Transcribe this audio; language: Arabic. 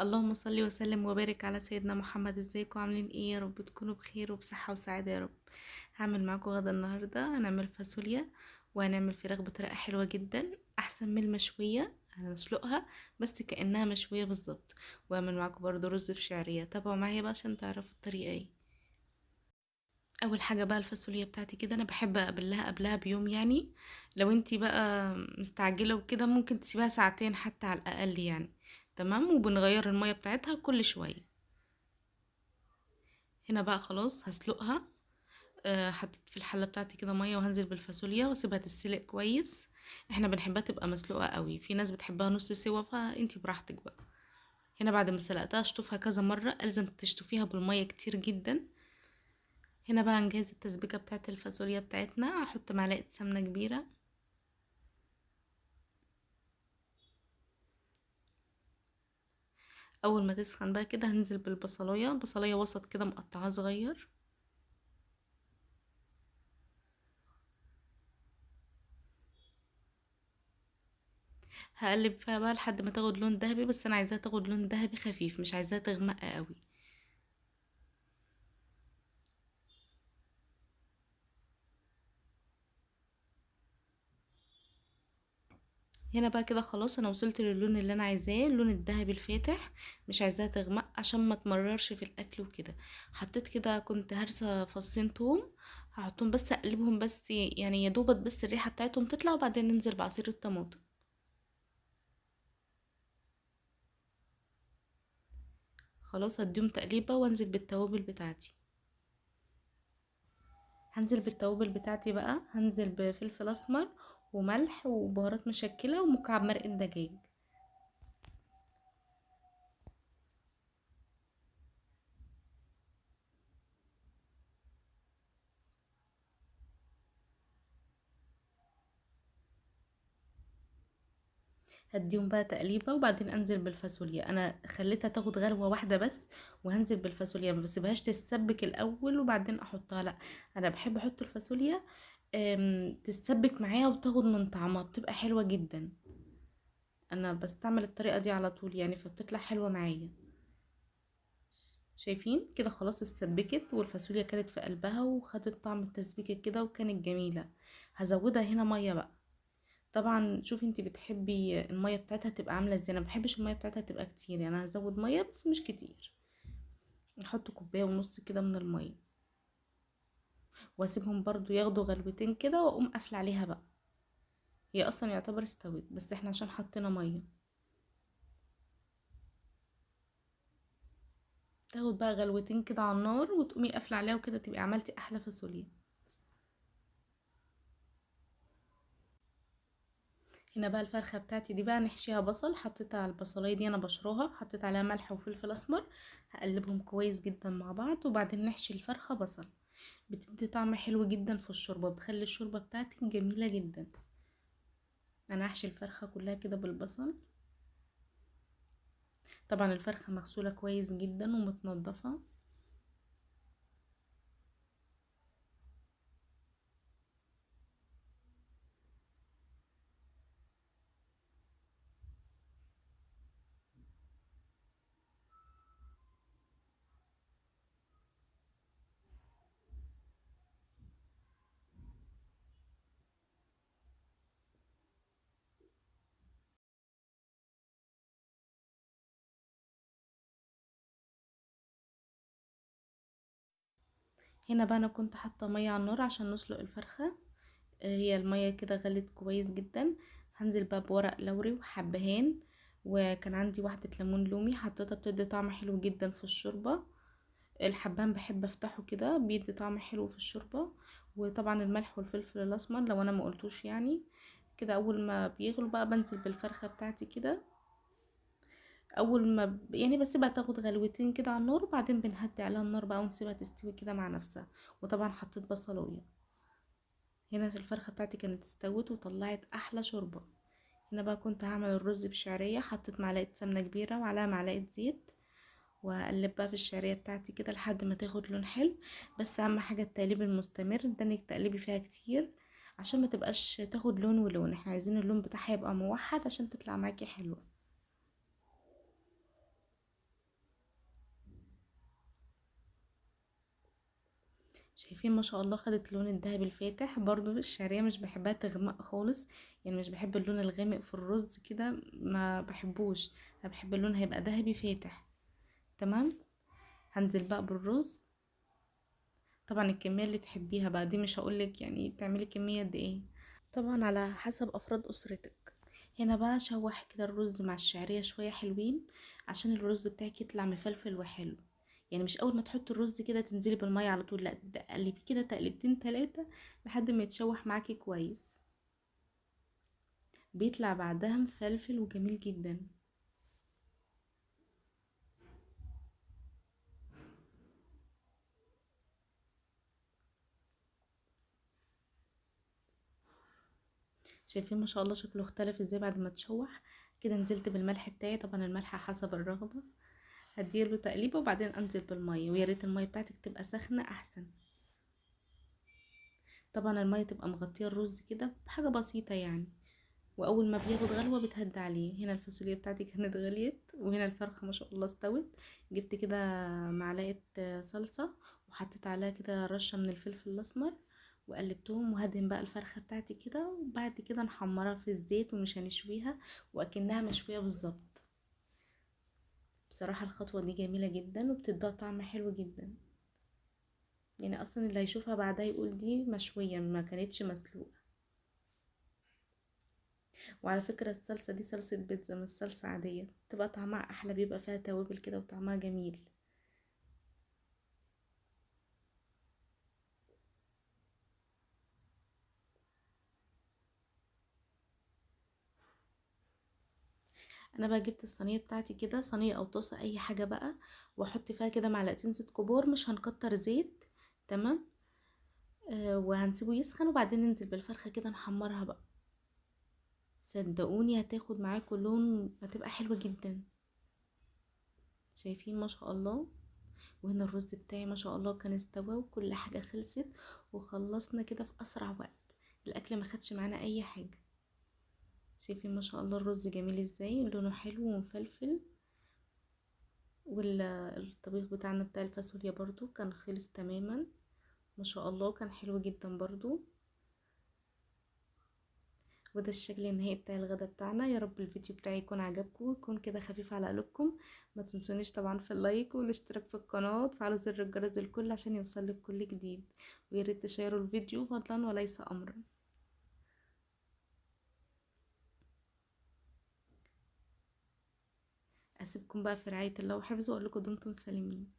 اللهم صل وسلم وبارك على سيدنا محمد. ازيكم عاملين ايه؟ يا رب تكونوا بخير وبصحة وسعادة يا رب. هعمل معاكم غدا النهاردة. هنعمل فاصوليا وهنعمل فراخ بطريقة حلوة جدا، احسن من المشوية. هنسلقها بس كأنها مشوية بالظبط. وهعمل معاكم برضو رز بشعرية. تابعوا معايا بقى عشان تعرفوا الطريقة ايه. اول حاجة بقى الفاصوليا بتاعتي كده انا بحب اقبلها قبلها بيوم يعني. لو انتي بقى مستعجلة وكده ممكن تسيبها ساعتين حتى على الاقل يعني. تمام. وبنغير المية بتاعتها كل شوية. هنا بقى خلاص هسلقها. حطيت في الحله بتاعتي كده ميه وهنزل بالفاصوليا واسيبها تتسلق كويس. احنا بنحبها تبقى مسلوقه قوي، في ناس بتحبها نص سوا، فانتي براحتك بقى. هنا بعد ما سلقتها اشطفها كذا مره، الزم تشطفيها بالميه كتير جدا. هنا بقى نجهز التسبيكه بتاعت الفاصوليا بتاعتنا. احط معلقه سمنه كبيره. اول ما تسخن بقى كده هنزل بالبصلايه، بصلايه وسط كده مقطعها صغير. هقلب فيها بقى لحد ما تاخد لون ذهبي، بس انا عايزاها تاخد لون ذهبي خفيف، مش عايزاها تغمق قوي. هنا بقى كده خلاص انا وصلت للون اللي انا عايزاه، اللون الذهبي الفاتح. مش عايزاها تغمق عشان ما تمررش في الاكل وكده. حطيت كده، كنت هرسه فصين توم. هحطهم بس اقلبهم بس يعني يا دوبت بس الريحه بتاعتهم تطلع، وبعدين ننزل بعصير الطماطم. خلاص هديهم تقليبه وانزل بالتوابل بتاعتي. هنزل بالتوابل بتاعتي بقى، هنزل بفلفل اسمر وملح وبهارات مشكله ومكعب مرق الدجاج. هديهم بقى تقليبه وبعدين انزل بالفاصوليا. انا خليتها تاخد غلوه واحده بس، وهنزل بالفاصوليا. ما بسيبهاش تتسبك الاول وبعدين احطها، لا. انا بحب احط الفاصوليا تتسبك معايا وتاخد من طعمها، بتبقى حلوه جدا. انا بستعمل الطريقه دي على طول يعني، فبتطلع حلوه معايا. شايفين كده خلاص اتسبكت والفاصوليا كانت في قلبها وخدت طعم التسبيكه كده وكانت جميله. هزودها هنا ميه بقى. طبعا شوفي انتي بتحبي المية بتاعتها تبقى عاملة ازاي. انا مبحبش المية بتاعتها تبقى كتير يعني، انا هزود مية بس مش كتير. نحط كوباية ونص كده من المية، واسيبهم برضو ياخدوا غلوتين كده واقوم قافلة عليها بقى. هي اصلا يعتبر استوت بس احنا عشان حطينا مية. تاخد بقى غلوتين كده على النار وتقومي قافلة عليها، وكده تبقي عملتي احلى فاصوليا. هنا بقى الفرخة بتاعتي دي بقى نحشيها بصل. حطيتها على البصلاية دي انا بشراها، حطيت عليها ملح وفلفل اسمر. هقلبهم كويس جدا مع بعض وبعدين نحشي الفرخة بصل. بتدي طعم حلو جدا في الشوربة، بتخلي الشوربة بتاعتك جميلة جدا. انا هحشي الفرخة كلها كده بالبصل. طبعا الفرخة مغسولة كويس جدا ومتنضفة. هنا بقى انا كنت حاطة مية على النار عشان نسلق الفرخة. هي المية كده غلت كويس جدا. هنزل بقى بورق لوري وحبهان. وكان عندي واحدة ليمون لومي حطيتها، بتدي طعم حلو جدا في الشوربة. الحبهان بحب افتحه كده بيدي طعم حلو في الشوربة. وطبعا الملح والفلفل الاسمر لو انا ما قلتوش يعني. كده اول ما بيغلوا بقى بنزل بالفرخة بتاعتي كده. اول ما يعني بسيبها تاخد غلوتين كده على النار، وبعدين بنهدي عليها النار بقى ونسيبها تستوي كده مع نفسها. وطبعا حطيت بصلايه. هنا الفرخه بتاعتي كانت استوت وطلعت احلى شوربه. هنا بقى كنت هعمل الرز بشعريه. حطيت معلقه سمنه كبيره وعليها معلقه زيت. واقلب بقى في الشعريه بتاعتي كده لحد ما تاخد لون حلو. بس اهم حاجه التقليب المستمر ده، انك تقلبي فيها كتير عشان ما تبقاش تاخد لون ولون. احنا عايزين اللون بتاعها يبقى موحد عشان تطلع معاكي حلوه. شايفين ما شاء الله خدت اللون الذهبي الفاتح. برضو الشعرية مش بحبها تغمق خالص، يعني مش بحب اللون الغامق في الرز كده، ما بحبوش. انا بحب اللون هيبقى ذهبي فاتح. تمام. هنزل بقى بالرز. طبعا الكمية اللي تحبيها بقى دي، مش هقولك يعني تعملي كمية قد ايه، طبعا على حسب افراد اسرتك. هنا بقى شوح كده الرز مع الشعرية شوية حلوين، عشان الرز بتاعك يطلع مفلفل وحلو. يعني مش اول ما تحطي الرز كده تنزلي بالمية على طول، لا تقلبي كده تقلبتين تلاتة لحد ما يتشوح معاكي كويس. بيطلع بعدها مفلفل وجميل جدا. شايفين ما شاء الله شكله اختلف ازاي بعد ما تشوح كده. نزلت بالملح بتاعي، طبعا الملح حسب الرغبة. هديله تقليبه وبعدين انزل بالمية، ويا ريت المية بتاعتك تبقى سخنة احسن. طبعا المية تبقى مغطية الرز كده بحاجة بسيطة يعني، واول ما بياخد غلوة بتهدى عليه. هنا الفاصوليا بتاعتي كانت غليت، وهنا الفرخة ما شاء الله استوت. جبت كده معلقة صلصة، وحطيت عليها كده رشة من الفلفل الاسمر، وقلبتهم. وهدهن بقى الفرخة بتاعتي كده، وبعد كده نحمرها في الزيت ومش هنشويها، واكنها مشوية بالظبط. بصراحة الخطوة دي جميلة جدا وبتديها طعم حلو جدا. يعني اصلا اللي هيشوفها بعدها يقول دي مشوية ما كانتش مسلوقة. وعلى فكرة الصلصة دي صلصة بيتزا مش صلصة عادية، تبقى طعمها احلى، بيبقى فيها توابل كده وطعمها جميل. انا بقى جبت الصينية بتاعتي كده، صينية او طاسة اي حاجة بقى، واحط فيها كده معلقتين زيت كبار، مش هنكتر زيت. تمام. وهنسيبه يسخن وبعدين ننزل بالفرخة كده نحمرها بقى. صدقوني هتاخد معاكوا لون، هتبقى حلوة جدا. شايفين ما شاء الله. وهنا الرز بتاعي ما شاء الله كان استوى وكل حاجة خلصت، وخلصنا كده في اسرع وقت. الاكل ما خدش معانا اي حاجة. شايفين ما شاء الله الرز جميل ازاي، لونه حلو ومفلفل. والطبيخ بتاعنا بتاع الفاصوليا برضو كان خلص تماما. ما شاء الله كان حلو جدا برضو. وده الشكل النهائي بتاع الغدا بتاعنا. يا رب الفيديو بتاعي يكون عجبكم ويكون كده خفيف على قلوبكم. ما تنسونيش طبعا في اللايك والاشتراك في القناة، وتفعلوا زر الجرس الكل عشان يوصلك كل جديد. ويا ريت تشيروا الفيديو فضلا وليس امرا. اسيبكم بقى في رعاية الله وحفظه، واقول لكم دمتم سالمين.